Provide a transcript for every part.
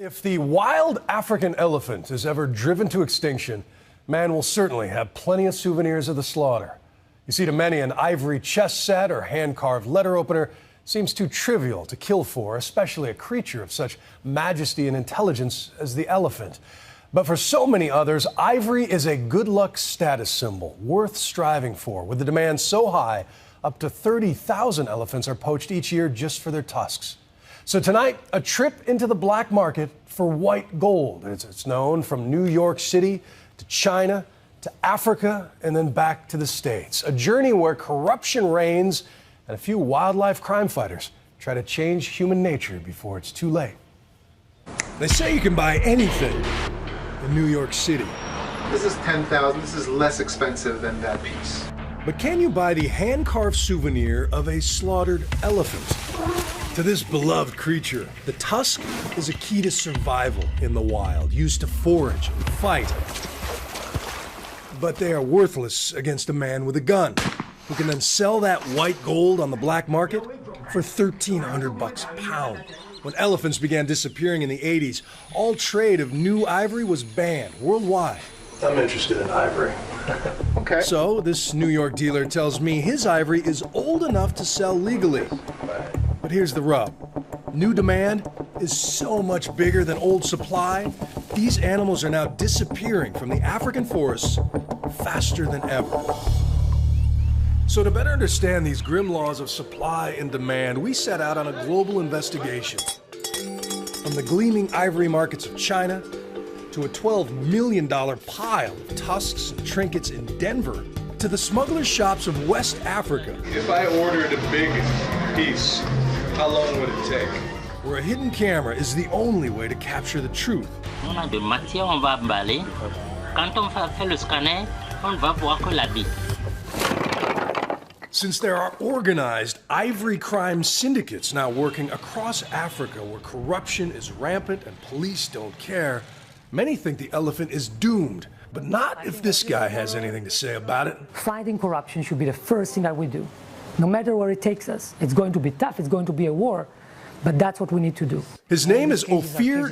If the wild African elephant is ever driven to extinction, man will certainly have plenty of souvenirs of the slaughter. You see, to many, an ivory chess set or hand-carved letter opener seems too trivial to kill for, especially a creature of such majesty and intelligence as the elephant. But for so many others, ivory is a good luck status symbol worth striving for. With the demand so high, up to 30,000 elephants are poached each year just for their tusks. So tonight, a trip into the black market for white gold. It's known from New York City to China to Africa and then back to the States. A journey where corruption reigns and a few wildlife crime fighters try to change human nature before it's too late. They say you can buy anything in New York City. This is $10,000. This is less expensive than that piece. But can you buy the hand-carved souvenir of a slaughtered elephant? To this beloved creature, the tusk is a key to survival in the wild, used to forage and fight. But they are worthless against a man with a gun, who can then sell that white gold on the black market for $1,300 a pound. When elephants began disappearing in the 80s, all trade of new ivory was banned worldwide. I'm interested in ivory. Okay. So this New York dealer tells me his ivory is old enough to sell legally. But here's the rub. New demand is so much bigger than old supply. These animals are now disappearing from the African forests faster than ever. So to better understand these grim laws of supply and demand, we set out on a global investigation. From the gleaming ivory markets of China to a $12 million pile of tusks and trinkets in Denver, to the smuggler shops of West Africa. If I ordered a big piece, how long would it take? Where a hidden camera is the only way to capture the truth. On a de matière, on va emballer. Quand on fait le scanner, on va voir que l'habit. Since there are organized ivory crime syndicates now working across Africa where corruption is rampant and police don't care, many think the elephant is doomed. But not if this guy has anything to say about it. Fighting corruption should be the first thing that we do. No matter where it takes us. It's going to be tough, it's going to be a war, but that's what we need to do. His name is Weir,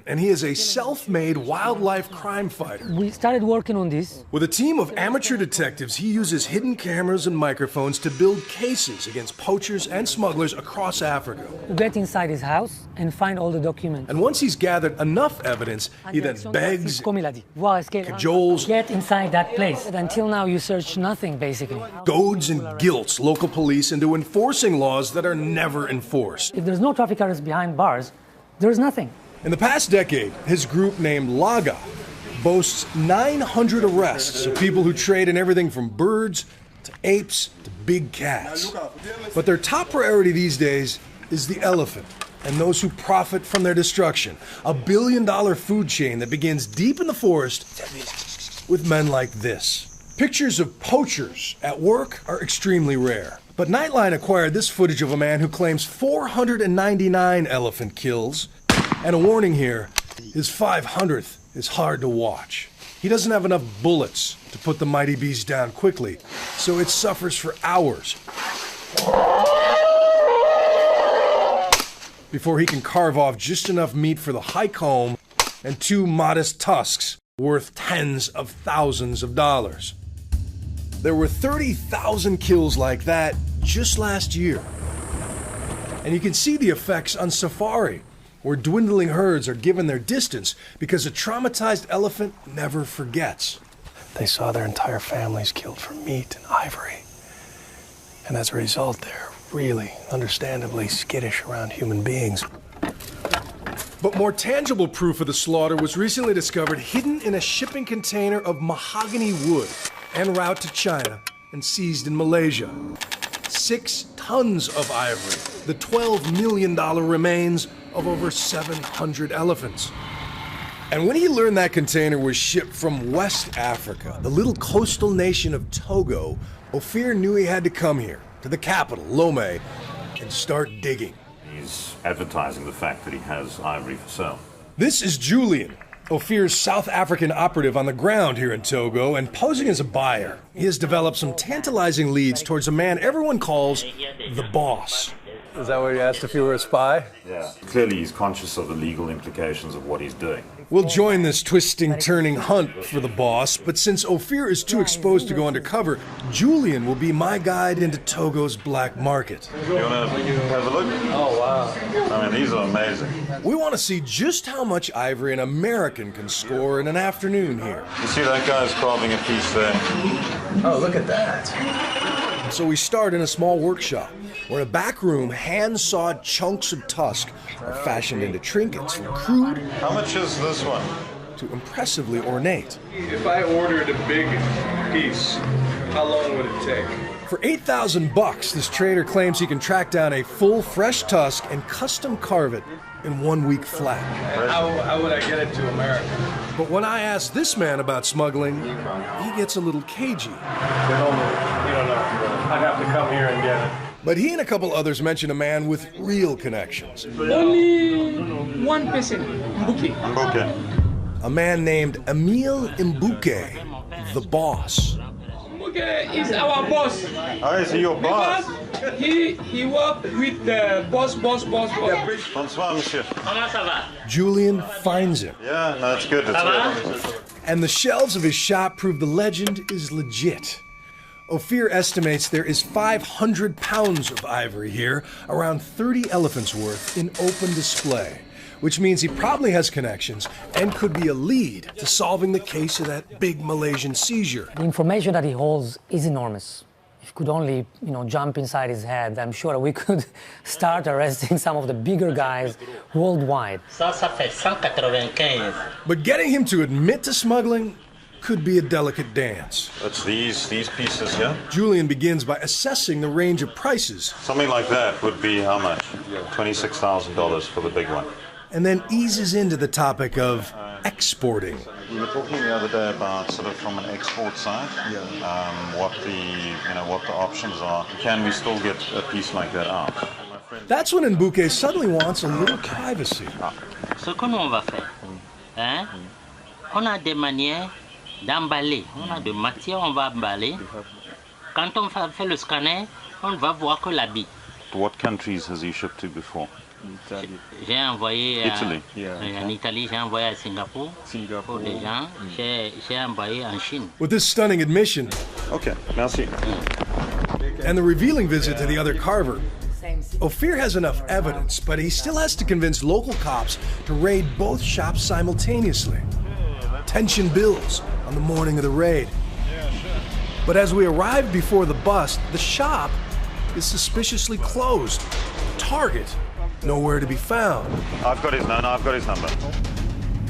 and he is a self-made wildlife crime fighter. We started working on this. With a team of amateur detectives, he uses hidden cameras and microphones to build cases against poachers and smugglers across Africa. We get inside his house and find all the documents. And once he's gathered enough evidence, he then begs, cajoles, get inside that place. Until now, you search nothing, basically. Goads and guilts local police into enforcing laws that are never enforced. If there's no traffic artists behind bars, there's nothing. In the past decade, his group named Laga boasts 900 arrests of people who trade in everything from birds to apes to big cats. But their top priority these days is the elephant and those who profit from their destruction. A billion-dollar food chain that begins deep in the forest with men like this. Pictures of poachers at work are extremely rare. But Nightline acquired this footage of a man who claims 499 elephant kills. And a warning here, his 500th is hard to watch. He doesn't have enough bullets to put the mighty beast down quickly, so it suffers for hours before he can carve off just enough meat for the hike home and 2 modest tusks worth tens of thousands of dollars. There were 30,000 kills like that just last year. And you can see the effects on safari, where dwindling herds are given their distance because a traumatized elephant never forgets. They saw their entire families killed for meat and ivory. And as a result, they're really, understandably skittish around human beings. But more tangible proof of the slaughter was recently discovered hidden in a shipping container of mahogany wood en route to China and seized in Malaysia. 6 tons of ivory, the $12 million remains of over 700 elephants. And when he learned that container was shipped from West Africa, the little coastal nation of Togo, Weir knew he had to come here, to the capital, Lomé, and start digging. He's advertising the fact that he has ivory for sale. This is Julian, Weir's South African operative on the ground here in Togo, and posing as a buyer. He has developed some tantalizing leads towards a man everyone calls the boss. Is that what you asked if you were a spy? Yeah. Clearly he's conscious of the legal implications of what he's doing. We'll join this twisting, turning hunt for the boss, but since Ophir is too exposed to go undercover, Julian will be my guide into Togo's black market. You want to have a look? Oh, wow. I mean, these are amazing. We want to see just how much ivory an American can score in an afternoon here. You see that guy's carving a piece there? Oh, look at that. So we start in a small workshop, where in a back room, hand-sawed chunks of tusk are fashioned into trinkets from crude How much is this one? to impressively ornate. If I ordered a big piece, how long would it take? For $8,000, this trader claims he can track down a full fresh tusk and custom carve it in 1 week flat. How would I get it to America? But when I ask this man about smuggling, he gets a little cagey. You don't know. I'd have to come here and get it. But he and a couple others mention a man with real connections. Only one person, Mbuki. Okay. A man named Emile Mbuke, the boss. Mbuki is our boss. Oh, is he your boss? Because he worked with the boss. Bonsoir, monsieur. Comment ça va? Julian finds him. Yeah, no, that's good. That's good. And the shelves of his shop prove the legend is legit. Ophir estimates there is 500 pounds of ivory here, around 30 elephants worth in open display, which means he probably has connections and could be a lead to solving the case of that big Malaysian seizure. The information that he holds is enormous. If we could only, jump inside his head, I'm sure we could start arresting some of the bigger guys worldwide. Ça fait 195. But getting him to admit to smuggling could be a delicate dance. It's these pieces here. Julian begins by assessing the range of prices, Something like that would be how much? $26,000 for the big one. and then eases into the topic of exporting. We were talking the other day about sort of from an export side, what the options are. Can we still get a piece like that out? That's when Mbuke suddenly wants a little privacy. Ce que nous on va faire, hein? On a des manières d'emballer. On a de matière, on va emballer. Quand on fait le scanner, on va voir que l'habit. To what countries has he shipped to before? J'ai envoyé Italy. en Italie, j'ai envoyé à Singapour pour des gens. J'ai envoyé en Chine. With this stunning admission Okay, merci. and the revealing visit to the other carver, Ophir has enough evidence, but he still has to convince local cops to raid both shops simultaneously. Tension builds on the morning of the raid. But as we arrive before the bust, the shop is suspiciously closed. Target, nowhere to be found. I've got his number.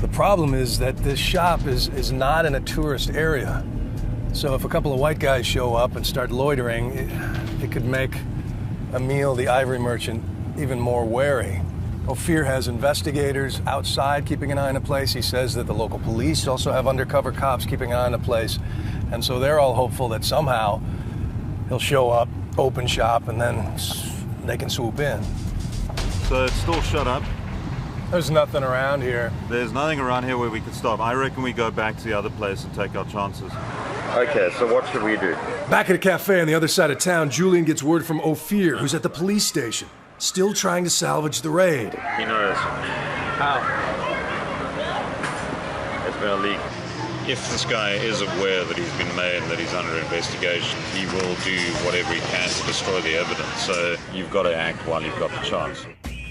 The problem is that this shop is not in a tourist area. So if a couple of white guys show up and start loitering, it could make Emile, the ivory merchant, even more wary. Ophir has investigators outside keeping an eye on the place. He says that the local police also have undercover cops keeping an eye on the place. And so they're all hopeful that somehow he'll show up, open shop, and then they can swoop in. So it's still shut up. There's nothing around here. There's nothing around here where we can stop. I reckon we go back to the other place and take our chances. Okay, so what should we do? Back at a cafe on the other side of town, Julian gets word from Ophir, who's at the police station, still trying to salvage the raid. He knows. How? It's been a leak. If this guy is aware that he's been made and that he's under investigation, he will do whatever he can to destroy the evidence. So you've got to act while you've got the chance.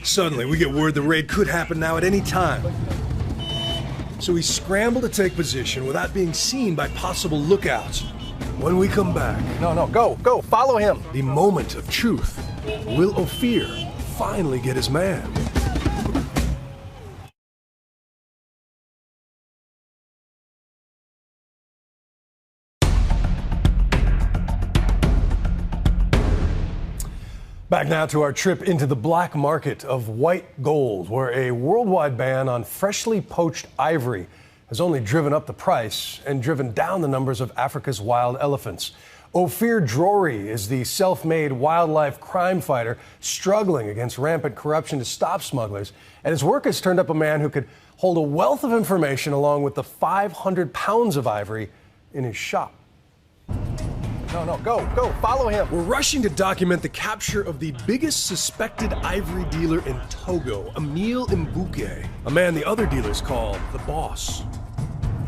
Suddenly, we get word the raid could happen now at any time. So we scramble to take position without being seen by possible lookouts. When we come back... No, go, follow him. The moment of truth. Will Ophir finally get his man? Back now to our trip into the black market of white gold, where a worldwide ban on freshly poached ivory has only driven up the price and driven down the numbers of Africa's wild elephants. Ophir Drury is the self-made wildlife crime fighter struggling against rampant corruption to stop smugglers, and his work has turned up a man who could hold a wealth of information along with the 500 pounds of ivory in his shop. No, go, follow him. We're rushing to document the capture of the biggest suspected ivory dealer in Togo, Emile Mbuke, a man the other dealers call the boss.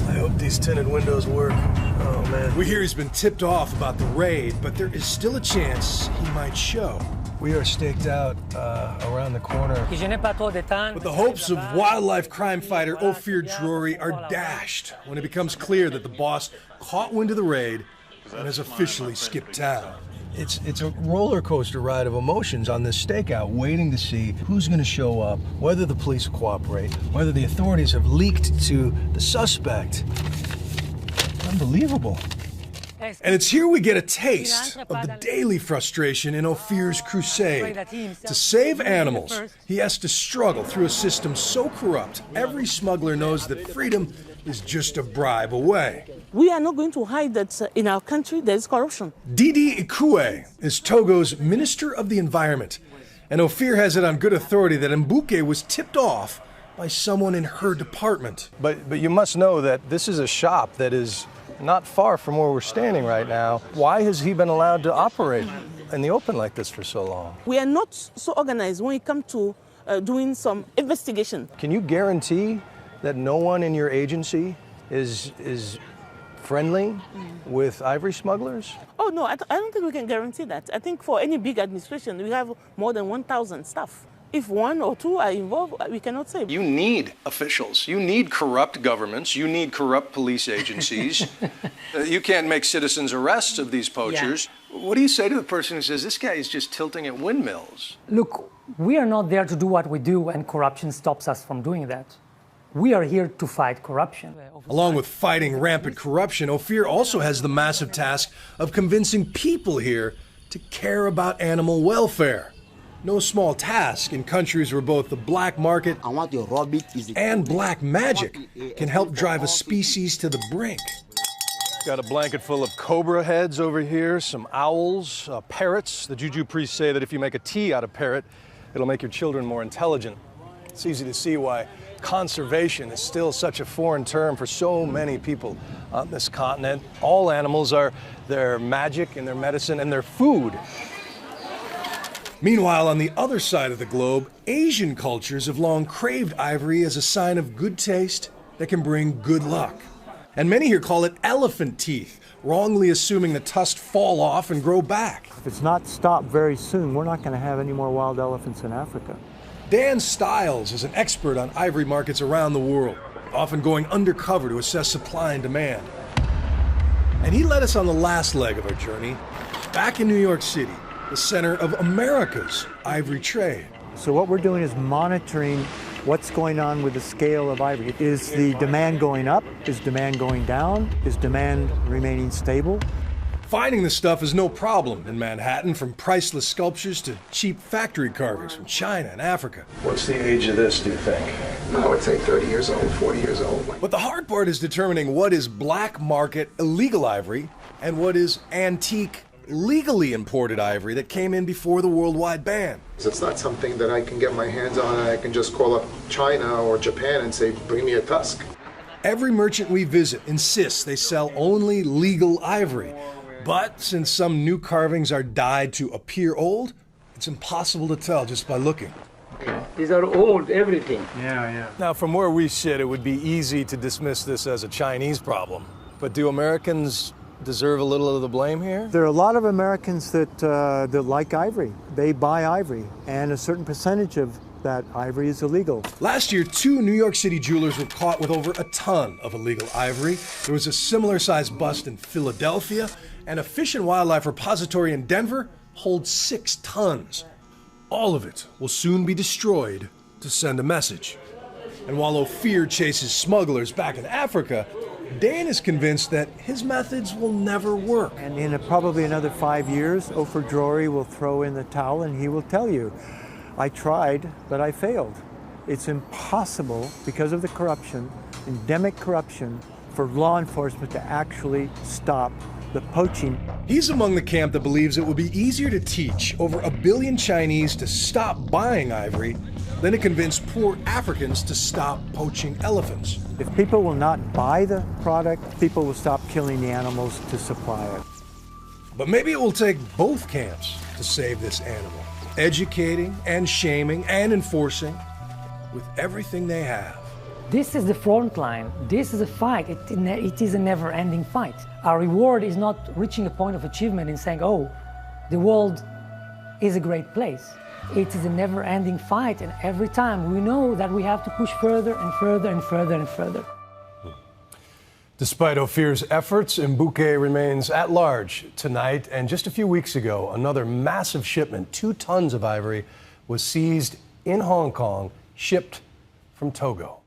I hope these tinted windows work. Oh, man. We hear he's been tipped off about the raid, but there is still a chance he might show. We are staked out around the corner. But the hopes of wildlife crime fighter Ophir Drury are dashed when it becomes clear that the boss caught wind of the raid and has officially skipped town. It's a roller coaster ride of emotions on this stakeout, waiting to see who's going to show up, whether the police cooperate, whether the authorities have leaked to the suspect. Unbelievable. And it's here we get a taste of the daily frustration in Ophir's crusade. To save animals, he has to struggle through a system so corrupt, every smuggler knows that freedom is just a bribe away. We are not going to hide that in our country there is corruption. Didi Ikue is Togo's Minister of the Environment, and Ophir has it on good authority that Mbuke was tipped off by someone in her department. But you must know that this is a shop that is not far from where we're standing right now. Why has he been allowed to operate in the open like this for so long? We are not so organized when it comes to doing some investigation. Can you guarantee that no one in your agency is friendly with ivory smugglers? Oh, no, I don't think we can guarantee that. I think for any big administration, we have more than 1,000 staff. If one or two are involved, we cannot say. You need officials. You need corrupt governments. You need corrupt police agencies. You can't make citizens' arrests of these poachers. Yeah. What do you say to the person who says, this guy is just tilting at windmills? Look, we are not there to do what we do, and corruption stops us from doing that. We are here to fight corruption. Along with fighting rampant corruption, Ophir also has the massive task of convincing people here to care about animal welfare. No small task in countries where both the black market and black magic can help drive a species to the brink. Got a blanket full of cobra heads over here, some owls, parrots. The juju priests say that if you make a tea out of parrot, it'll make your children more intelligent. It's easy to see why conservation is still such a foreign term for so many people on this continent. All animals are their magic and their medicine and their food. Meanwhile, on the other side of the globe, Asian cultures have long craved ivory as a sign of good taste that can bring good luck. And many here call it elephant teeth, wrongly assuming the tusks fall off and grow back. If it's not stopped very soon, we're not going to have any more wild elephants in Africa. Dan Stiles is an expert on ivory markets around the world, often going undercover to assess supply and demand. And he led us on the last leg of our journey, back in New York City, the center of America's ivory trade. So what we're doing is monitoring what's going on with the scale of ivory. Is the demand going up? Is demand going down? Is demand remaining stable? Finding the stuff is no problem in Manhattan, from priceless sculptures to cheap factory carvings from China and Africa. What's the age of this, do you think? I would say 30 years old, 40 years old. But the hard part is determining what is black market illegal ivory and what is antique legally imported ivory that came in before the worldwide ban. It's not something that I can get my hands on and I can just call up China or Japan and say, bring me a tusk. Every merchant we visit insists they sell only legal ivory. But since some new carvings are dyed to appear old, it's impossible to tell just by looking. These are old, everything. Yeah. Now, from where we sit, it would be easy to dismiss this as a Chinese problem. But do Americans deserve a little of the blame here? There are a lot of Americans that like ivory. They buy ivory, and a certain percentage of that ivory is illegal. Last year, 2 New York City jewelers were caught with over a ton of illegal ivory. There was a similar-sized bust in Philadelphia, and a Fish and Wildlife repository in Denver holds 6 tons. All of it will soon be destroyed to send a message. And while Ophir chases smugglers back in Africa, Dan is convinced that his methods will never work. And in probably another 5 years, Ophir Drury will throw in the towel and he will tell you, I tried, but I failed. It's impossible, because of the corruption, endemic corruption, for law enforcement to actually stop the poaching. He's among the camp that believes it will be easier to teach over 1 billion Chinese to stop buying ivory than to convince poor Africans to stop poaching elephants. If people will not buy the product, people will stop killing the animals to supply it. But maybe it will take both camps to save this animal, educating and shaming and enforcing with everything they have. This is the front line. This is a fight. It is a never-ending fight. Our reward is not reaching a point of achievement and saying, oh, the world is a great place. It is a never-ending fight, and every time we know that we have to push further and further and further and further. Despite Ophir's efforts, Mbuke remains at large tonight, and just a few weeks ago, another massive shipment, 2 tons of ivory, was seized in Hong Kong, shipped from Togo.